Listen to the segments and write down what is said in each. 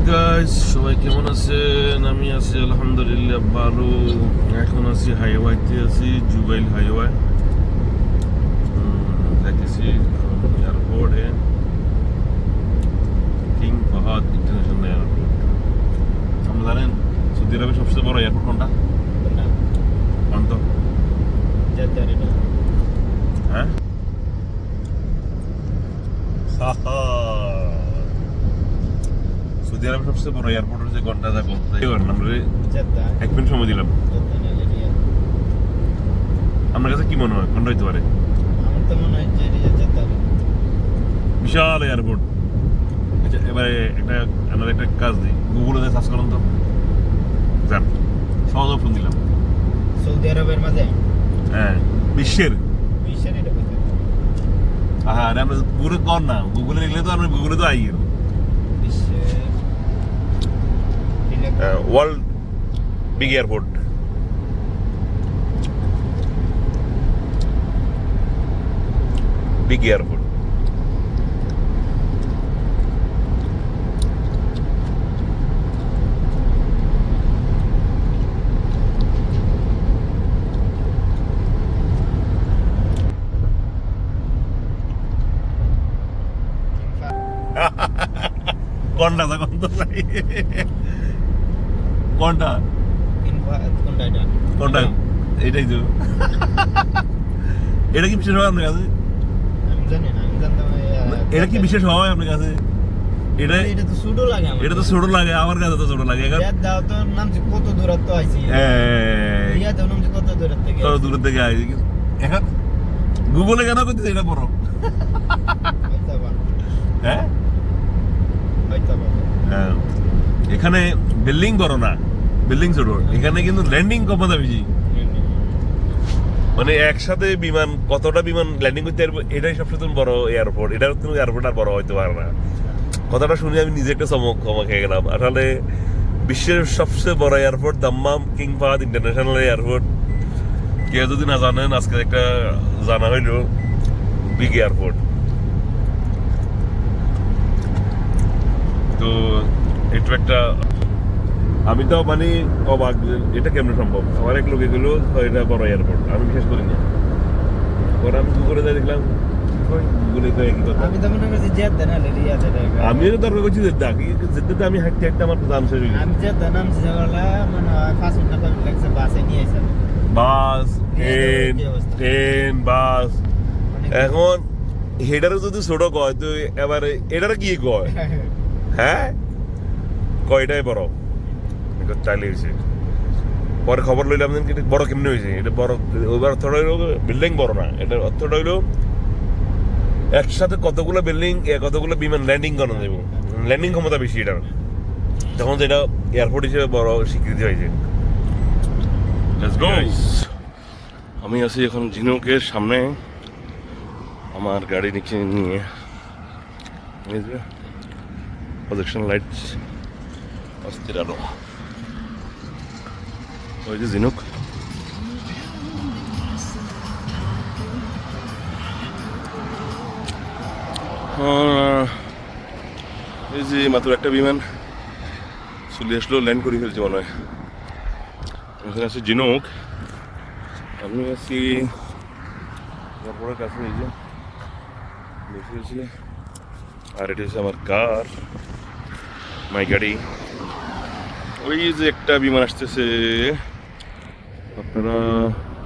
Guys, সবাই কেমন আছেন? আমি আছি আলহামদুলিল্লাহ ভালো। এখন আছি হাইওয়াইতে, আছি জুবাইল হাইওয়ে। দেখেছি এয়ারপোর্টে, কিং ফাহাদ ইন্টারন্যাশনাল এয়ারপোর্ট। আপনি জানেন সৌদি আরবের সবচেয়ে বড় এয়ারপোর্ট কোনটা? কোনটা? হ্যাঁ, সৌদি আরবের সবচেয়ে বড় এয়ারপোর্ট হচ্ছে কোনটা? দেখো আমরা 1 মিনিট সময় দিলাম। আপনার কাছে কি মনে হয় কোনটা হইতে পারে? আমার তো মনে হয় বিশাল এয়ারপোর্ট। আচ্ছা, এবারে আমরা একটা কাজ দিই, গুগলে সার্চ করুন তো। যান, সহজ অপশন দিলাম। সৌদি আরবের মাঝে হ্যাঁ, বিশ্বের। এটা বলতে হ্যাঁ, আমরা গুগলে কর না, গুগলে লিখলে তো আমরা গুগলে তো আই গেল। বিশ্বের world big airport. Big airport. কোনটা তখন তো নাই। কোনটা কোনটা? এটাই তো। এটা কি বিশেষ হয় আপনার কাছে? আমি জানি না, আমি জানতাম এটা কি বিশেষ হয় আপনার কাছে? এটা এটা তো ছোট লাগে আমার। এটা তো ছোট লাগে, আমার কাছে তো ছোট লাগে। দাও তো নামছে কত দূরত্ব আইছি। ইয়া তো নামছে কত দূরত্ব থেকে। কত দূর থেকে আইছি। এখন গুগলে কেন করতেছে এটা বড়? হ্যাঁ, এখানে বিল্ডিং বড় না, বিল্ডিং ছোট। এখানে কিন্তু ল্যান্ডিং ক্ষমতা বেশি। মানে একসাথে বিমান, কতটা বিমান ল্যান্ডিং করতে পারবো, এটাই সবচেয়ে বড় এয়ারপোর্ট। এটার এয়ারপোর্ট আর বড় হইতে পারে না। কথাটা শুনে আমি নিজে একটা চমক খেয়ে গেলাম। আসলে বিশ্বের সবচেয়ে বড় airport Dammam king Fahad international airport. কেউ যদি না জানেন, আজকে একটা জানা হইল বিগ এয়ারপোর্ট। তো এটা একটা, আমি তো মানে অবাক, এটা কেমন সম্ভব। আমার এক লোকে গেলো এটা বড় এয়ারপোর্ট, আমি বিশ্বাস করি না। পরে আমি গুগলে যাই দেখলাম, গুগলে তো একই কথা। আমি তো মনে করছি জেদ্দা না রিয়াদে। আমিও তো দরকার করছি জেদ্দা, জেদ্দাতে আমি হাঁটতে হাঁটতে আমার দাম শেষ হয়ে গেছে। আমি জেদ্দা নামছি যাওয়ালা মানে 5 মিনিট লাগছে বাসে নিয়ে এসে। বাস, ট্রেন, বাস। এখন হেডারে যদি ছোট কয় তো এবারে এটারে কি কয়? হ্যাঁ, কয়টাই বড় চাইলে হয়েছে। পরে খবর লইলাম যে এটা বড় কেমনি হয়েছে। এটা বড়, ওইবার অর্থটা হইলো বিল্ডিং বড় না, এটার অর্থটা হইলো একসাথে কতগুলো বিল্ডিং, কতগুলো বিমান ল্যান্ডিং করানো যাবে, ল্যান্ডিং ক্ষমতা বেশি এটার। তখন যেটা এয়ারপোর্ট হিসেবে বড় স্বীকৃতি হয়েছে। আমি আছি এখন ঝিনুকের সামনে, আমার গাড়ি নিচে নিয়ে। প্রজেকশন লাইট, অস্থির আলো। ওই যে ঝিনুক। এই যে মাত্র একটা বিমান চলে আসলো, ল্যান্ড করে ফেলছে মনে হয়। এখানে আছে ঝিনুক, আমি আছি এয়ারপোর্টের কাছে। এই যে বসে, আর এটা হচ্ছে আমার কার, মাই গাড়ি। ওই যে একটা বিমান আসতেছে, আপনারা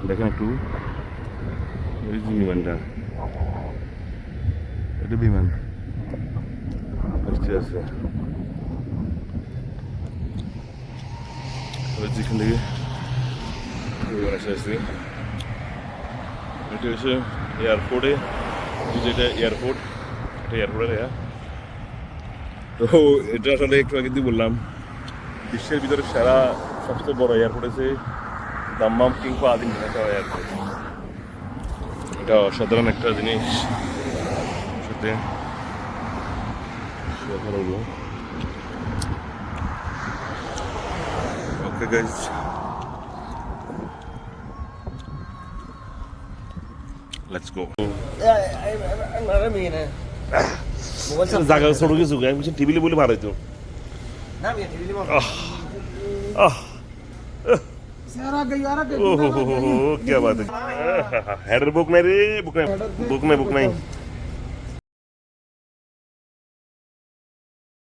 দেখেন একটু। ওই যে বিমানটা, এটা বিমান আসতে আছে। যেখান থেকে বিমান আসতে, এটা হচ্ছে এয়ারপোর্টে, যেটা এয়ারপোর্ট, এটা এয়ারপোর্টের। তো এটা আসলে একটু আগে দিয়ে বললাম, বিশ্বের ভিতরে সেরা সবচেয়ে বড় এয়ারপোর্ট আছে Dammam king Fahad international airport. এটা অসাধারণ একটা জিনিস। সাথে ওকে গাইজ, লেটস গো। জায়গা ছোট কিছু, আমি টেবিলে বলে ভালো হইতো। आह आह सारा गई यार ओहो क्या बात है हेडर बुक नहीं रे बुक नहीं